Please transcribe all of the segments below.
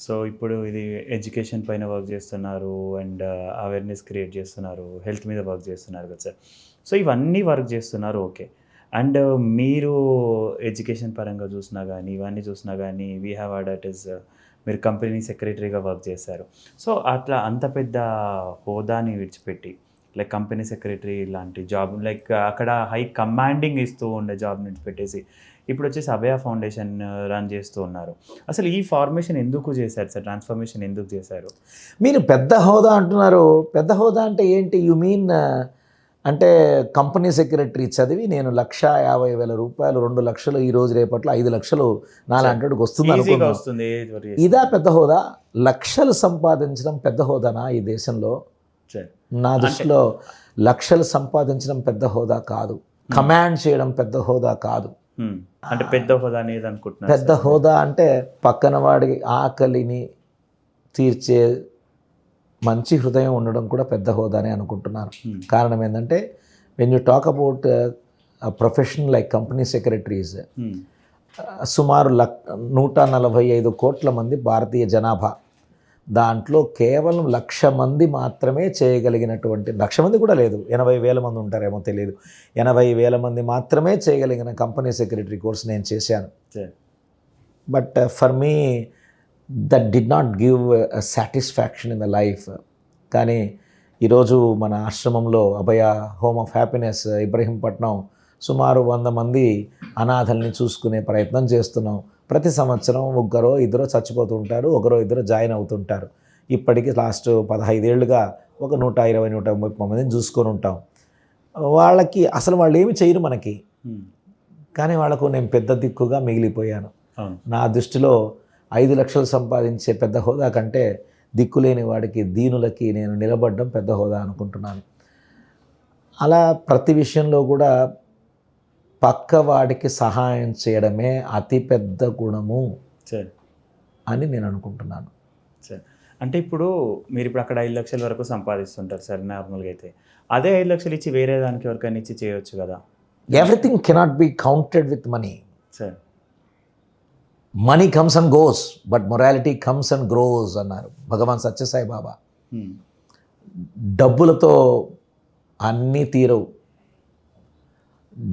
So, ఇప్పుడు ఇది education పైన వర్క్ జేస్తున్నారు అండ్ అవేర్‌నెస్ క్రియేట్ జేస్తున్నారు. హెల్త్ మీద వర్క్ జేస్తున్నారు కదా సార్. సో, ఇవన్నీ వర్క్ జేస్తున్నారు ఓకే. అండ్ మీరు ఎడ్యుకేషన్ పరంగా చూసినా గానీ, ఇవన్నీ చూసినా గానీ we have heard that is మీరు కంపెనీ సెక్రటరీగా వర్క్ చేశారు. సో, అట్లా అంత పెద్ద హోదాని విడిచిపెట్టి లైక్ కంపెనీ సెక్రటరీ లాంటి జాబ్ లైక్ అక్కడ హై కమాండింగ్ ఇస్తూ ఉండే జాబ్‌ని విడిచిపెట్టేసి ఇప్పుడొచ్చేసి అభయ ఫౌండేషన్ రన్ చేస్తూ ఉన్నారు. అసలు ఈ ఫార్మేషన్ ఎందుకు చేశారు సార్? ట్రాన్స్‌ఫర్మేషన్ ఎందుకు చేశారు? మీరు పెద్ద హోదా అంటున్నారు. పెద్ద హోదా అంటే ఏంటి? యూ మీన్ అంటే కంపెనీ సెక్రటరీ చదివి నేను రూ. 1,50,000 2,00,000 ఈ రోజు రేపట్లో 5,00,000 నాలాంటోడికి వస్తుంది ఈజీగా అనుకున్నాం. వస్తుంది. ఇదా పెద్ద హోదా? లక్షలు సంపాదించడం పెద్ద హోదానా ఈ దేశంలో? సార్ నా దృష్టిలో లక్షలు సంపాదించడం పెద్ద హోదా కాదు. కమాండ్ చేయడం పెద్ద హోదా కాదు. అంటే పెద్ద హోదా అనేది అనుకుంటున్నారు. పెద్ద హోదా అంటే పక్కన వాడి ఆకలిని తీర్చే మంచి హృదయం ఉండడం కూడా పెద్ద హోదానే అనుకుంటున్నాను. కారణం ఏంటంటే when you talk about profession like company secretaries, సుమారు 145 కోట్ల మంది భారతీయ జనాభా, దాంట్లో కేవలం 1,00,000 మంది మాత్రమే చేయగలిగినటువంటి, 1,00,000 మంది కూడా లేదు, 80,000 మంది ఉంటారేమో తెలియదు, 80,000 మంది మాత్రమే చేయగలిగిన కంపెనీ సెక్రటరీ కోర్స్ నేను చేశాను. But for me that did not give satisfaction in the life. కానీ ఈరోజు మన ఆశ్రమంలో అభయ హోమ్ ఆఫ్ హ్యాపీనెస్ ఇబ్రహీంపట్నం సుమారు 100 మంది అనాథల్ని చూసుకునే ప్రయత్నం చేస్తున్నాం. ప్రతి సంవత్సరం 1-2 చచ్చిపోతూ ఉంటారు, 1-2 జాయిన్ అవుతుంటారు. ఇప్పటికీ లాస్ట్ 15 ఏళ్ళుగా ఒక 120-130 మందిని చూసుకొని ఉంటాం. వాళ్ళకి అసలు వాళ్ళు ఏమి చేయరు మనకి, కానీ వాళ్ళకు నేను పెద్ద దిక్కుగా మిగిలిపోయాను. నా దృష్టిలో 5 లక్షలు సంపాదించే పెద్ద హోదా కంటే దిక్కులేని వాడికి, దీనులకి నేను నిలబడడం పెద్ద హోదా అనుకుంటున్నాను. అలా ప్రతి విషయంలో కూడా పక్కవాడికి సహాయం చేయడమే అతిపెద్ద గుణము అని నేను అనుకుంటున్నాను. సార్ అంటే ఇప్పుడు మీరు ఇప్పుడు అక్కడ 5 లక్షల వరకు సంపాదిస్తుంటారు సార్ నార్మల్గా అయితే. అదే 5 లక్షలు ఇచ్చి వేరే దానికి ఎవరికైనా ఇచ్చి చేయొచ్చు కదా. Everything cannot be counted with money. Sir money comes and goes but morality comes and grows అన్నారు భగవాన్ సత్యసాయి బాబా. డబ్బులతో అన్నీ తీరవు.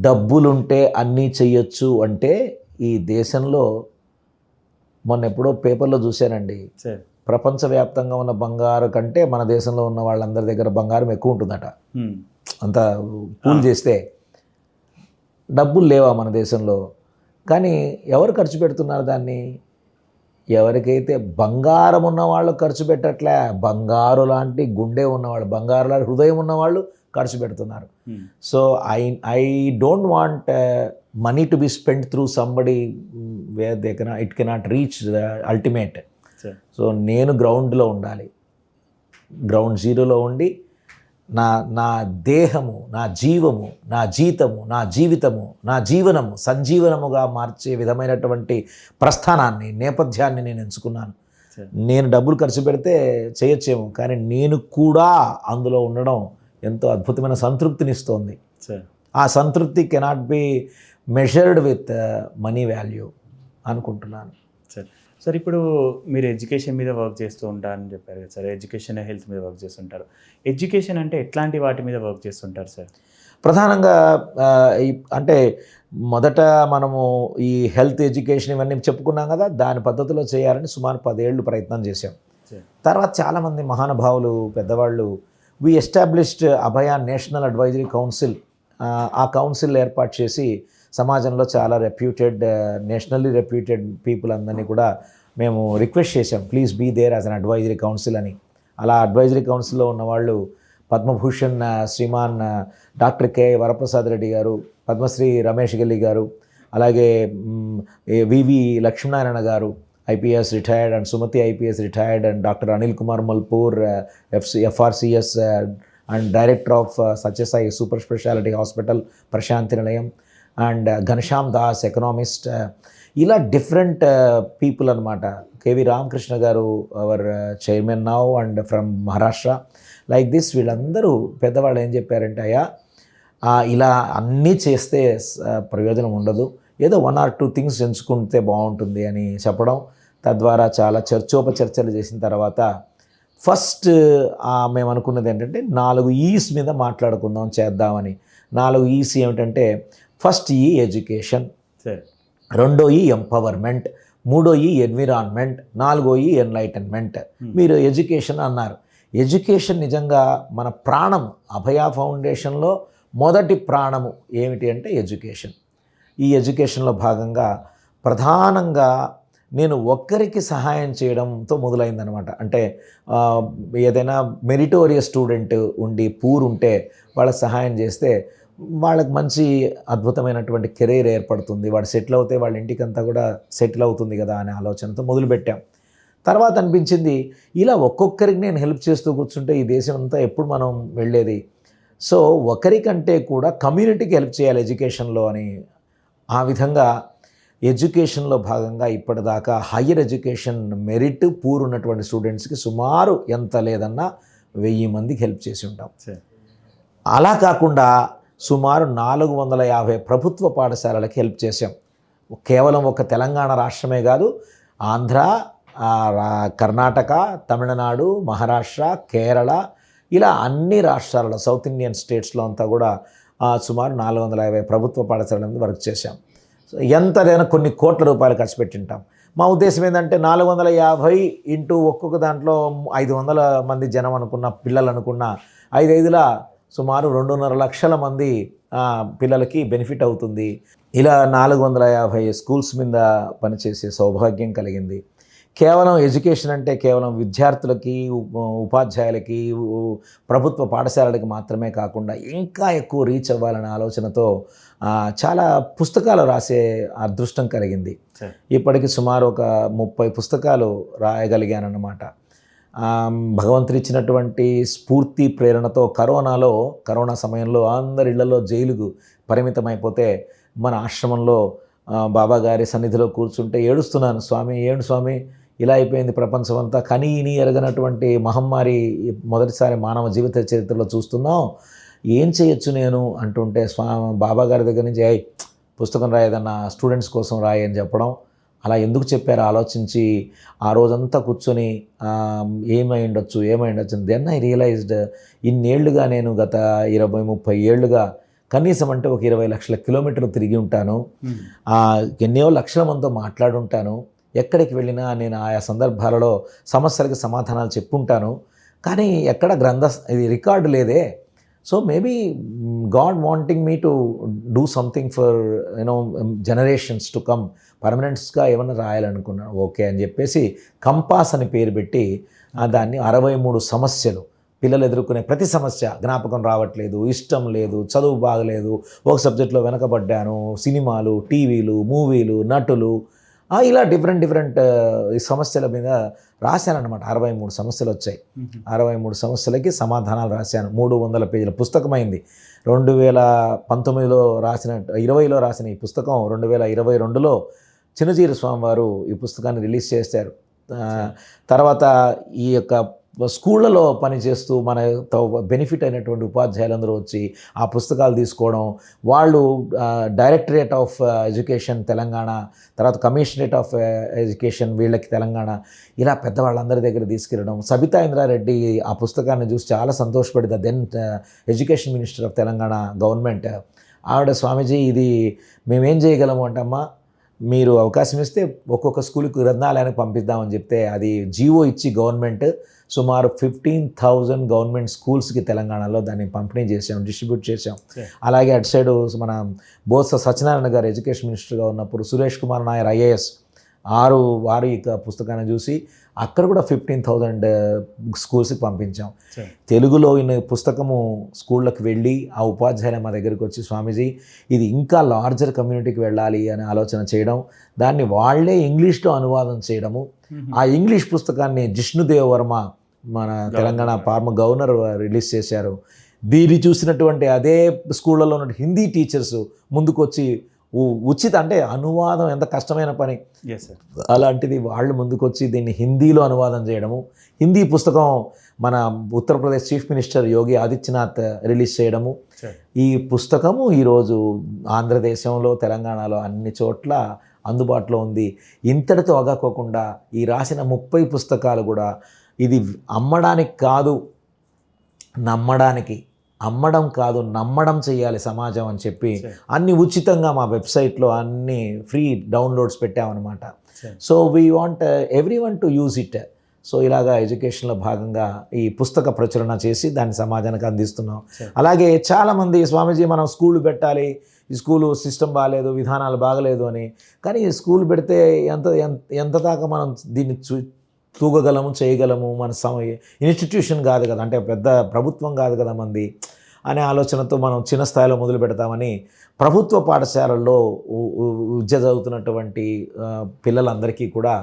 డబ్బులుంటే అన్నీ చెయ్యొచ్చు అంటే ఈ దేశంలో మొన్న ఎప్పుడో పేపర్లో చూశానండి, ప్రపంచవ్యాప్తంగా ఉన్న బంగారు కంటే మన దేశంలో ఉన్న వాళ్ళందరి దగ్గర బంగారం ఎక్కువ ఉంటుందట. అంత పూల్ చేస్తే డబ్బులు లేవా మన దేశంలో? కానీ ఎవరు ఖర్చు పెడుతున్నారు దాన్ని? ఎవరికైతే బంగారం ఉన్నవాళ్ళు ఖర్చు పెట్టట్లే, బంగారు లాంటి గుండె ఉన్నవాళ్ళు, బంగారు లాంటి హృదయం ఉన్నవాళ్ళు ఖర్చు పెడుతున్నారు. So I don't want money to be spend through somebody where they it cannot reach the ultimate. So నేను గ్రౌండ్లో ఉండాలి, గ్రౌండ్ జీరోలో ఉండి నా దేహము, నా జీవము, నా జీతము, నా జీవితము, నా జీవనము సంజీవనముగా మార్చే విధమైనటువంటి ప్రస్థానాన్ని, నేపథ్యాన్ని నేను ఎంచుకున్నాను. నేను డబ్బులు ఖర్చు పెడితే చేయొచ్చేమో, కానీ నేను కూడా అందులో ఉండడం ఎంతో అద్భుతమైన సంతృప్తినిస్తోంది. ఆ సంతృప్తి cannot be measured with money value అనుకుంటున్నాను. సార్ ఇప్పుడు మీరు ఎడ్యుకేషన్ మీద వర్క్ చేస్తూ ఉంటారని చెప్పారు కదా సార్. ఎడ్యుకేషన్ హెల్త్ మీద వర్క్ చేస్తుంటారు. ఎడ్యుకేషన్ అంటే ఎట్లాంటి వాటి మీద వర్క్ చేస్తుంటారు సార్? ప్రధానంగా అంటే మొదట మనము ఈ హెల్త్ ఎడ్యుకేషన్ ఇవన్నీ చెప్పుకున్నాం కదా, దాని పద్ధతిలో చేయాలని సుమారు 10 ఏళ్ళు ప్రయత్నం చేశాం. తర్వాత చాలామంది మహానుభావులు, పెద్దవాళ్ళు, వి ఎస్టాబ్లిష్డ్ అభయ నేషనల్ అడ్వైజరీ కౌన్సిల్. ఆ కౌన్సిల్ ఏర్పాటు చేసి సమాజంలో చాలా రెప్యూటెడ్, నేషనల్లీ రెప్యూటెడ్ పీపుల్ అందరినీ కూడా మేము రిక్వెస్ట్ చేశాం, please be there as an advisory council అని. అలా అడ్వైజరీ కౌన్సిల్లో ఉన్నవాళ్ళు పద్మభూషణ్ శ్రీమాన్ డాక్టర్ కె వరప్రసాద్ రెడ్డి గారు, పద్మశ్రీ రమేష్ గెల్లి గారు, అలాగే వివి లక్ష్మీనారాయణ గారు IPS retired, and Sumathi IPS retired, and doctor Anil Kumar Malpur FRCS and director of Satyasai super speciality hospital Prasanthi Nilayam, and Ghanashyam Das economist. ఇలా డిఫరెంట్ పీపుల్ అనమాట. కేవి రామకృష్ణ గారు our chairman now and from Maharashtra. Like this వీళ్ళందరూ పెద్దవాళ్ళు ఏం చెప్పారంటే, అయ్యా ఇలా అన్నీ చేస్తే ప్రయోజనం ఉండదు, ఏదో 1 or 2 థింగ్స్ ఎంచుకుంటే బాగుంటుంది అని చెప్పడం. తద్వారా చాలా చర్చోపచర్చలు చేసిన తర్వాత ఫస్ట్ మేము అనుకున్నది ఏంటంటే 4 ఈస్ మీద మాట్లాడుకుందాం చేద్దామని. 4 ఈస్ ఏమిటంటే, ఫస్ట్ ఈ ఎడ్యుకేషన్, సరే, 2 ఈ ఎంపవర్మెంట్, 3 ఈ ఎన్విరాన్మెంట్, 4 ఈ ఎన్లైటన్మెంట్. మీరు ఎడ్యుకేషన్ అన్నారు. ఎడ్యుకేషన్ నిజంగా మన ప్రాణం. అభయ ఫౌండేషన్లో మొదటి ప్రాణము ఏమిటి అంటే ఎడ్యుకేషన్. ఈ ఎడ్యుకేషన్లో భాగంగా ప్రధానంగా నేను ఒక్కరికి సహాయం చేయడంతో మొదలైందనమాట. అంటే ఏదైనా మెరిటోరియస్ స్టూడెంట్ ఉండి పూర్ ఉంటే వాళ్ళకి సహాయం చేస్తే వాళ్ళకి మంచి అద్భుతమైనటువంటి కెరీర్ ఏర్పడుతుంది, వాడు సెటిల్ అవుతే వాళ్ళ ఇంటికంతా కూడా సెటిల్ అవుతుంది కదా అనే ఆలోచనతో మొదలుపెట్టాం. తర్వాత అనిపించింది, ఇలా ఒక్కొక్కరికి నేను హెల్ప్ చేస్తూ కూర్చుంటే ఈ దేశం అంతా ఎప్పుడు మనం వెళ్ళేది. సో ఒకరికంటే కూడా కమ్యూనిటీకి హెల్ప్ చేయాలి ఎడ్యుకేషన్లో అని. ఆ విధంగా ఎడ్యుకేషన్లో భాగంగా ఇప్పటిదాకా హయ్యర్ ఎడ్యుకేషన్ మెరిట్ పూర్ ఉన్నటువంటి స్టూడెంట్స్కి సుమారు ఎంత లేదన్నా 1000 మందికి హెల్ప్ చేసి ఉంటాం. అలా కాకుండా సుమారు 450 ప్రభుత్వ పాఠశాలలకి హెల్ప్ చేశాం. కేవలం ఒక తెలంగాణ రాష్ట్రమే కాదు, ఆంధ్ర, కర్ణాటక, తమిళనాడు, మహారాష్ట్ర, కేరళ, ఇలా అన్ని రాష్ట్రాలలో సౌత్ ఇండియన్ స్టేట్స్లో అంతా కూడా సుమారు 450 ప్రభుత్వ పాఠశాలల మీద వర్క్ చేశాం. ఎంతైనా కొన్ని కోట్ల రూపాయలు ఖర్చు పెట్టింటాం. మా ఉద్దేశం ఏంటంటే 450 ఇంటూ ఒక్కొక్క దాంట్లో 500 మంది జనం అనుకున్న, పిల్లలు అనుకున్న, 5/5ల సుమారు 2.5 లక్షల మంది పిల్లలకి బెనిఫిట్ అవుతుంది. ఇలా 450 స్కూల్స్ మీద పనిచేసే సౌభాగ్యం కలిగింది. కేవలం ఎడ్యుకేషన్ అంటే కేవలం విద్యార్థులకి, ఉపాధ్యాయులకి, ప్రభుత్వ పాఠశాలలకి మాత్రమే కాకుండా ఇంకా ఎక్కువ రీచ్ అవ్వాలనే ఆలోచనతో చాలా పుస్తకాలు రాసే అదృష్టం కలిగింది. ఇప్పటికి సుమారు ఒక 30 పుస్తకాలు రాయగలిగానన్నమాట. భగవంతుడు ఇచ్చినటువంటి స్ఫూర్తి ప్రేరణతో కరోనా సమయంలో అందరి ఇళ్లలో జైలుకు పరిమితమైపోతే మన ఆశ్రమంలో బాబాగారి సన్నిధిలో కూర్చుంటే ఏడుస్తున్నాను, స్వామి ఏంటి స్వామి ఇలా అయిపోయింది ప్రపంచం అంతా, కనీని ఎరగనటువంటి మహమ్మారి మొదటిసారి మానవ జీవిత చరిత్రలో చూస్తున్నాం, ఏం చేయొచ్చు నేను అంటుంటే బాబాగారి దగ్గర నుంచి పుస్తకం రాయేదన్నా స్టూడెంట్స్ కోసం రాయి అని చెప్పడం. అలా ఎందుకు చెప్పారో ఆలోచించి ఆ రోజంతా కూర్చొని ఏమై ఉండొచ్చు. దెన్ ఐ రియలైజ్డ్, ఇన్నేళ్లుగా నేను గత 20-30 ఏళ్లుగా కనీసం అంటే ఒక 20 లక్షల కిలోమీటర్లు తిరిగి ఉంటాను. ఎన్నో లక్షల మందితో మాట్లాడుంటాను. ఎక్కడికి వెళ్ళినా నేను ఆయా సందర్భాలలో సమస్యలకు సమాధానాలు చెప్పుంటాను. కానీ ఎక్కడ ఇది రికార్డు లేదే. So maybe God wanting me to do something for generations to come, పర్మనెంట్స్గా ఏమన్నా రాయాలనుకున్నాను. ఓకే అని చెప్పేసి కంపాస్ అని పేరు పెట్టి దాన్ని 63 సమస్యలు, పిల్లలు ఎదుర్కొనే ప్రతి సమస్య, జ్ఞాపకం రావట్లేదు, ఇష్టం లేదు, చదువు బాగలేదు, ఒక సబ్జెక్ట్లో వెనకబడ్డాను, సినిమాలు, టీవీలు, మూవీలు, నటులు, ఇలా డిఫరెంట్ ఈ సమస్యల మీద రాశానన్నమాట. 63 సమస్యలు వచ్చాయి. 63 సమస్యలకి సమాధానాలు రాశాను. 300 పేజీల పుస్తకమైంది. 2019లో రాసిన 20లో రాసిన ఈ పుస్తకం 2022లో చిన్నజీరు స్వామి వారు ఈ పుస్తకాన్ని రిలీజ్ చేశారు. తర్వాత ఈ యొక్క స్కూళ్ళలో పనిచేస్తూ మనతో బెనిఫిట్ అయినటువంటి ఉపాధ్యాయులందరూ వచ్చి ఆ పుస్తకాలు తీసుకోవడం, వాళ్ళు డైరెక్టరేట్ ఆఫ్ ఎడ్యుకేషన్ తెలంగాణ, తర్వాత కమిషనరేట్ ఆఫ్ ఎడ్యుకేషన్ వీళ్ళకి తెలంగాణ, ఇలా పెద్దవాళ్ళందరి దగ్గర తీసుకెళ్ళడం. సబితా ఇంద్రారెడ్డి ఆ పుస్తకాన్ని చూసి చాలా సంతోషపడింది. Then education minister of Telangana government. ఆవిడ, స్వామీజీ ఇది మేమేం చేయగలము అంటే, అమ్మా మీరు అవకాశం ఇస్తే ఒక్కొక్క స్కూల్కి గ్రంథాలయానికి పంపిద్దామని చెప్తే అది జీవో ఇచ్చి గవర్నమెంట్ సుమారు 15,000 గవర్నమెంట్ స్కూల్స్కి తెలంగాణలో దాన్ని పంపిణీ చేసాం, డిస్ట్రిబ్యూట్ చేసాం. అలాగే అటు సైడు మన బోత్స సత్యనారాయణ గారు ఎడ్యుకేషన్ మినిస్టర్గా ఉన్నప్పుడు సురేష్ కుమార్ నాయర్ IAS వారు ఈ పుస్తకాన్ని చూసి అక్కడ కూడా 15,000 స్కూల్స్కి పంపించాం. తెలుగులో ఈ పుస్తకము స్కూళ్ళకి వెళ్ళి ఆ ఉపాధ్యాయులు మా దగ్గరికి వచ్చి, స్వామీజీ ఇది ఇంకా లార్జర్ కమ్యూనిటీకి వెళ్ళాలి అని ఆలోచన చేయడం, దాన్ని వాళ్ళే ఇంగ్లీష్లో అనువాదం చేయడము. ఆ ఇంగ్లీష్ పుస్తకాన్ని జిష్ణుదేవ్ వర్మ మన తెలంగాణ గవర్నర్ రిలీజ్ చేశారు. దీన్ని చూసినటువంటి అదే స్కూళ్ళలో ఉన్న హిందీ టీచర్స్ ముందుకొచ్చి ఉచిత, అంటే అనువాదం ఎంత కష్టమైన పని, అలాంటిది వాళ్ళు ముందుకొచ్చి దీన్ని హిందీలో అనువాదం చేయడము. హిందీ పుస్తకం మన Uttar Pradesh chief minister Yogi Adityanath release చేయడము. ఈ పుస్తకము ఈరోజు ఆంధ్రదేశంలో, తెలంగాణలో అన్ని చోట్ల అందుబాటులో ఉంది. ఇంతటితో ఆగాకోకుండా ఈ రాసిన 30 పుస్తకాలు కూడా ఇది అమ్మడానికి కాదు, నమ్మడానికి, అమ్మడం కాదు నమ్మడం చేయాలి సమాజం అని చెప్పి అన్ని ఉచితంగా మా వెబ్సైట్లో అన్ని ఫ్రీ డౌన్లోడ్స్ పెట్టామన్నమాట. So we want everyone to use it. So ఇలాగా ఎడ్యుకేషన్లో భాగంగా ఈ పుస్తక ప్రచురణ చేసి దాన్ని సమాజానికి అందిస్తున్నాం. అలాగే చాలామంది స్వామీజీ మనం స్కూల్ పెట్టాలి, ఈ స్కూలు సిస్టమ్ బాగాలేదు, విధానాలు బాగలేదు అని. కానీ ఈ స్కూల్ పెడితే ఎంత దాకా మనం దీన్ని తూగగలము, చేయగలము, మన ఇన్స్టిట్యూషన్ కాదు కదా, అంటే పెద్ద ప్రభుత్వం కాదు కదా మంది అనే ఆలోచనతో మనం చిన్న స్థాయిలో మొదలు పెడతామని ప్రభుత్వ పాఠశాలల్లో విద్య చదువుతున్నటువంటి పిల్లలందరికీ కూడా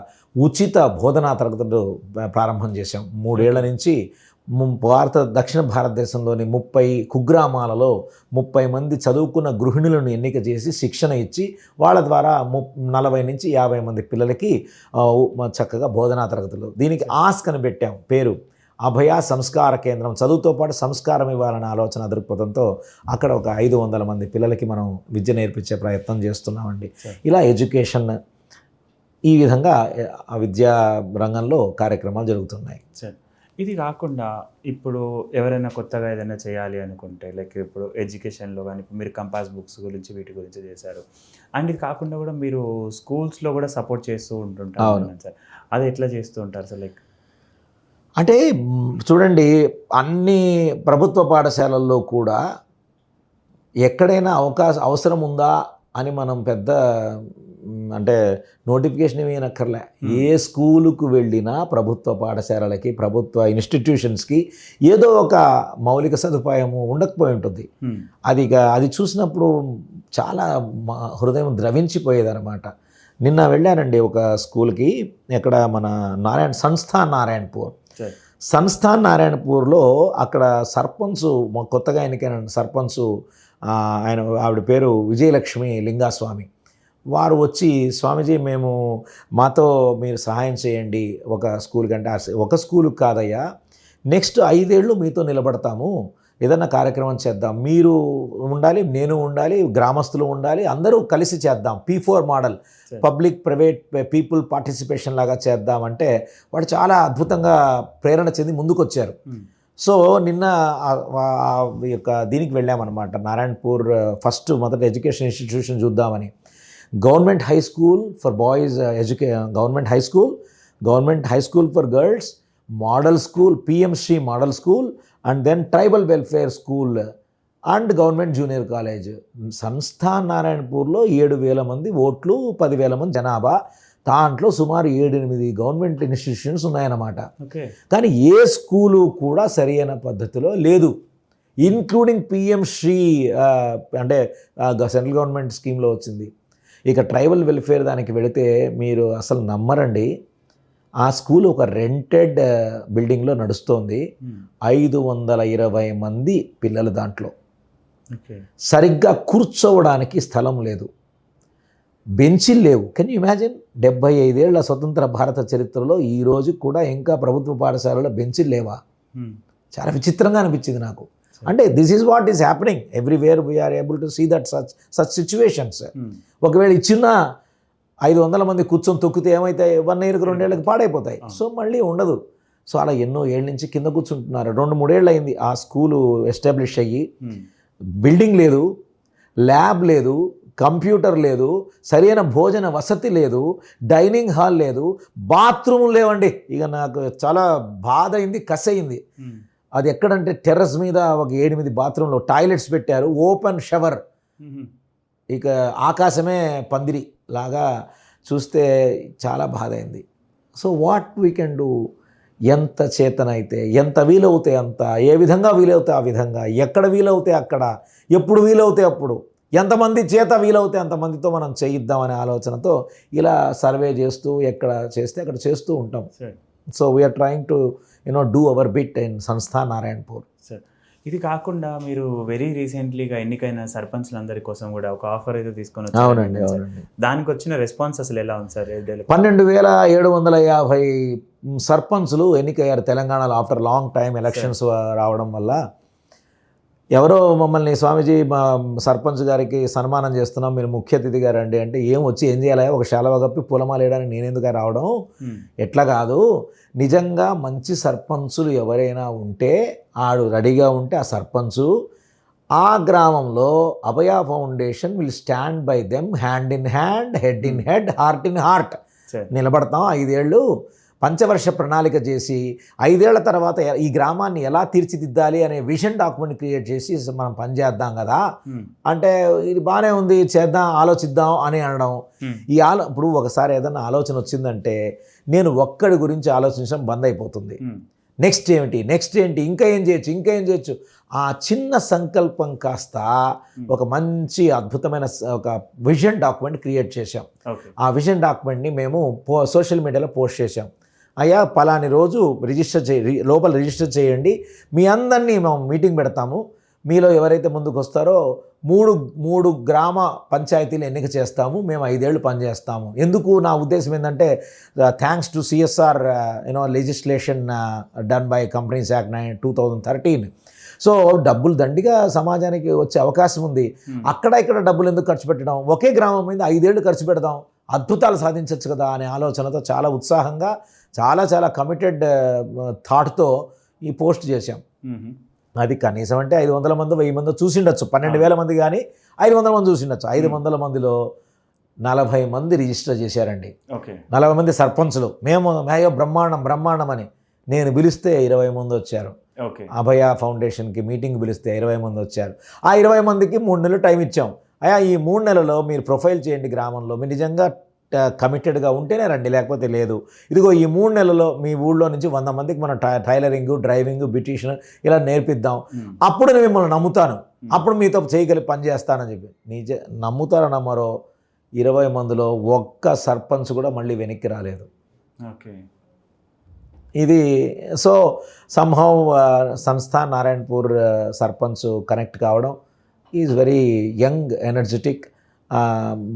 ఉచిత బోధనా తరగతులు ప్రారంభం చేశాం. 3 ఏళ్ల నుంచి దక్షిణ భారతదేశంలోని 30 కుగ్రామాలలో 30 మంది చదువుకున్న గృహిణులను ఎన్నిక చేసి శిక్షణ ఇచ్చి వాళ్ళ ద్వారా 40 నుంచి 50 మంది పిల్లలకి చక్కగా బోధనా తరగతులు. దీనికి ఆస్క్ అని పెట్టాం పేరు, అభయ సంస్కార కేంద్రం. చదువుతో పాటు సంస్కారం ఇవ్వాలనే ఆలోచన దృక్పథంతో అక్కడ ఒక 500 మంది పిల్లలకి మనం విద్య నేర్పించే ప్రయత్నం చేస్తున్నామండి. ఇలా ఎడ్యుకేషన్ ఈ విధంగా ఆ విద్యా రంగంలో కార్యక్రమాలు జరుగుతున్నాయి. ఇది కాకుండా ఇప్పుడు ఎవరైనా కొత్తగా ఏదైనా చేయాలి అనుకుంటే, లైక్ ఇప్పుడు ఎడ్యుకేషన్లో కానీ ఇప్పుడు మీరు కంపాస్ బుక్స్ గురించి వీటి గురించి చేశారు, అండ్ ఇది కాకుండా కూడా మీరు స్కూల్స్లో కూడా సపోర్ట్ చేస్తూ ఉంటుంటారు సార్. అది ఎట్లా చేస్తూ ఉంటారు సార్? లైక్ అంటే చూడండి, అన్ని ప్రభుత్వ పాఠశాలల్లో కూడా ఎక్కడైనా అవసరం ఉందా అని మనం పెద్ద అంటే నోటిఫికేషన్ ఏమీనక్కర్లే. ఏ స్కూలుకు వెళ్ళినా ప్రభుత్వ పాఠశాలలకి, ప్రభుత్వ ఇన్స్టిట్యూషన్స్కి ఏదో ఒక మౌలిక సదుపాయము ఉండకపోయి ఉంటుంది. అది చూసినప్పుడు చాలా హృదయం ద్రవించిపోయేదన్నమాట. నిన్న వెళ్ళానండి ఒక స్కూల్కి, ఎక్కడ మన సంస్థాన్ నారాయణపూర్లో. అక్కడ సర్పంచ్, కొత్తగా ఎన్నికైన సర్పంచ్, ఆవిడ పేరు విజయలక్ష్మి లింగాస్వామి. వారు వచ్చి, స్వామీజీ మాతో మీరు సహాయం చేయండి ఒక స్కూల్ కంటే, ఒక స్కూలుకి కాదయ్యా, నెక్స్ట్ 5 ఏళ్ళు మీతో నిలబడతాము, ఏదన్నా కార్యక్రమం చేద్దాం, మీరు ఉండాలి, నేను ఉండాలి, గ్రామస్తులు ఉండాలి, అందరూ కలిసి చేద్దాం, P4 model, public private people participation లాగా చేద్దామంటే వాడు చాలా అద్భుతంగా ప్రేరణ చెంది ముందుకొచ్చారు. సో నిన్న దీనికి వెళ్ళామన్నమాట, నారాయణపూర్ మొదటి ఎడ్యుకేషన్ ఇన్స్టిట్యూషన్ చూద్దామని. Government high school for boys, government high school for girls, model school, PMC model school, and then tribal welfare school and government junior college. Samsthan నారాయణపూర్లో 7,000 మంది ఓట్లు, 10,000 మంది జనాభా, దాంట్లో సుమారు 7-8 గవర్నమెంట్ ఇన్స్టిట్యూషన్స్ ఉన్నాయన్నమాట. కానీ ఏ స్కూలు కూడా సరైన పద్ధతిలో లేదు, ఇంక్లూడింగ్ PMC అంటే సెంట్రల్ గవర్నమెంట్ స్కీమ్లో వచ్చింది. ఇక ట్రైబల్ వెల్ఫేర్ దానికి వెళితే మీరు అసలు నమ్మరండి, ఆ స్కూల్ ఒక రెంటెడ్ బిల్డింగ్లో నడుస్తోంది. 520 మంది పిల్లలు దాంట్లో. సరిగ్గా కూర్చోవడానికి స్థలం లేదు, బెంచీలు లేవు. Can you imagine? 75 ఏళ్ల స్వతంత్ర భారత చరిత్రలో ఈ రోజు కూడా ఇంకా ప్రభుత్వ పాఠశాలలో బెంచీలు లేవా? చాలా విచిత్రంగా అనిపించింది నాకు. అంటే this is what is happening everywhere. We are able to see that such situations. ఒకవేళ ఇచ్చిన 500 మంది కూర్చొని తొక్కితే ఏమైతే 1 yearకి 2 ఏళ్ళకి పాడైపోతాయి. సో మళ్ళీ ఉండదు. సో అలా ఎన్నో ఏళ్ళ నుంచి కింద కూర్చుంటున్నారు. 2-3 ఏళ్ళు అయింది ఆ స్కూలు ఎస్టాబ్లిష్ అయ్యి. బిల్డింగ్ లేదు, ల్యాబ్ లేదు, కంప్యూటర్ లేదు, సరైన భోజన వసతి లేదు, డైనింగ్ హాల్ లేదు, బాత్రూములు లేవండి. ఇక నాకు చాలా బాధ అయింది, కసయింది. అది ఎక్కడంటే టెర్రస్ మీద ఒక 8 బాత్రూంలో టాయిలెట్స్ పెట్టారు, ఓపెన్ షవర్. ఇక ఆకాశమే పందిరి లాగా చూస్తే చాలా బాధ అయింది. So what we can do? ఎంత చేతనైతే, ఎంత వీలవుతే అంత, ఏ విధంగా వీలవుతే ఆ విధంగా, ఎక్కడ వీలవుతే అక్కడ, ఎప్పుడు వీలవుతే అప్పుడు, ఎంతమంది చేత వీలవుతే అంతమందితో మనం చేయిద్దామనే ఆలోచనతో ఇలా సర్వే చేస్తూ ఎక్కడ చేస్తే అక్కడ చేస్తూ ఉంటాం. So we are trying to do our bit in Sansthan Narayanpur. Sir, ఇది కాకుండా మీరు వెరీ రీసెంట్లీగా ఎన్నికైన సర్పంచ్లందరి కోసం కూడా ఒక ఆఫర్ అయితే తీసుకొని వచ్చారు. అవునండి. దానికి వచ్చిన రెస్పాన్స్ అసలు ఎలా ఉంది సార్? 12,750 సర్పంచులు ఎన్నికయ్యారు తెలంగాణలో ఆఫ్టర్ లాంగ్ టైం ఎలక్షన్స్ రావడం వల్ల. ఎవరో మమ్మల్ని స్వామీజీ మా సర్పంచ్ గారికి సన్మానం చేస్తున్నాం, మీరు ముఖ్య అతిథిగా రండి అంటే, ఏం వచ్చి ఏం చేయాలి, ఒక శాలువా కప్పి పూలమాల వేయడానికి నేను ఎందుకు రావడం, ఎట్లా కాదు, నిజంగా మంచి సర్పంచులు ఎవరైనా ఉంటే ఆడు రెడీగా ఉంటే ఆ సర్పంచు ఆ గ్రామంలో Abhaya foundation will stand by them hand in hand, head in head, heart in heart నిలబడతాం. 5 ఏళ్ళు పంచవర్ష ప్రణాళిక చేసి 5 ఏళ్ల తర్వాత ఈ గ్రామాన్ని ఎలా తీర్చిదిద్దాలి అనే విజన్ డాక్యుమెంట్ క్రియేట్ చేసి మనం పనిచేద్దాం కదా అంటే, ఇది బాగానే ఉంది చేద్దాం ఆలోచిద్దాం అని అనడం. ఇప్పుడు ఒకసారి ఏదైనా ఆలోచన వచ్చిందంటే నేను ఒక్కడి గురించి ఆలోచించడం బంద్ అయిపోతుంది. నెక్స్ట్ ఏంటి, ఇంకా ఏం చేయొచ్చు, ఆ చిన్న సంకల్పం కాస్త ఒక మంచి అద్భుతమైన ఒక విజన్ డాక్యుమెంట్ క్రియేట్ చేశాం. ఆ విజన్ డాక్యుమెంట్ని మేము సోషల్ మీడియాలో పోస్ట్ చేశాం. అయ్యా పలాని రోజు లోపల రిజిస్టర్ చేయండి, మీ అందరినీ మేము మీటింగ్ పెడతాము, మీలో ఎవరైతే ముందుకు వస్తారో మూడు గ్రామ పంచాయతీలు ఎన్నిక చేస్తాము, మేము 5 ఏళ్ళు పనిచేస్తాము. ఎందుకు నా ఉద్దేశం ఏంటంటే, thanks to CSR legislation done by companies act 2013. So డబ్బులు దండిగా సమాజానికి వచ్చే అవకాశం ఉంది. అక్కడ ఇక్కడ డబ్బులు ఎందుకు ఖర్చు పెట్టడం, ఒకే గ్రామం మీద 5 ఏళ్ళు ఖర్చు పెడదాం, అద్భుతాలు సాధించవచ్చు కదా అనే ఆలోచనతో చాలా ఉత్సాహంగా చాలా కమిటెడ్ థాట్తో ఈ పోస్ట్ చేశాం. అది కనీసం అంటే 500 మంది 1000 మంది చూసిండొచ్చు, 12,000 మంది కానీ 500 మంది చూసిండొచ్చు. 500 మందిలో 40 మంది రిజిస్టర్ చేశారండి. 40 మంది సర్పంచులు. మేము అయ్యో బ్రహ్మాండం అని నేను పిలిస్తే 20 మంది వచ్చారు. అభయ ఫౌండేషన్కి మీటింగ్ పిలిస్తే 20 మంది వచ్చారు. ఆ 20 మందికి 3 నెలలు టైం ఇచ్చాం. అయ్యా ఈ 3 నెలల్లో మీరు ప్రొఫైల్ చేయండి, గ్రామంలో మీరు నిజంగా కమిటెడ్గా ఉంటేనే రండి, లేకపోతే లేదు. ఇదిగో ఈ 3 నెలల్లో మీ ఊళ్ళో నుంచి 100 మందికి మనం టైలరింగ్, డ్రైవింగ్, బ్యూటీషియన్ ఇలా నేర్పిద్దాం, అప్పుడు నేను మిమ్మల్ని నమ్ముతాను, అప్పుడు మీతో చేయగలిగి పని చేస్తానని చెప్పి. నమ్ముతారో నమ్మరో 20 మందిలో ఒక్క సర్పంచ్ కూడా మళ్ళీ వెనక్కి రాలేదు. ఇది so somehow Samsthan Narayanpur sarpanch connect కావడం, ఈజ్ వెరీ యంగ్, ఎనర్జెటిక్.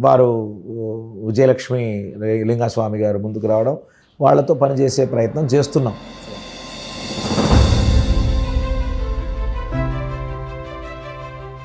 వారు విజయలక్ష్మి లింగస్వామి గారు ముందుకు రావడం, వాళ్ళతో పనిచేసే ప్రయత్నం చేస్తున్నాం.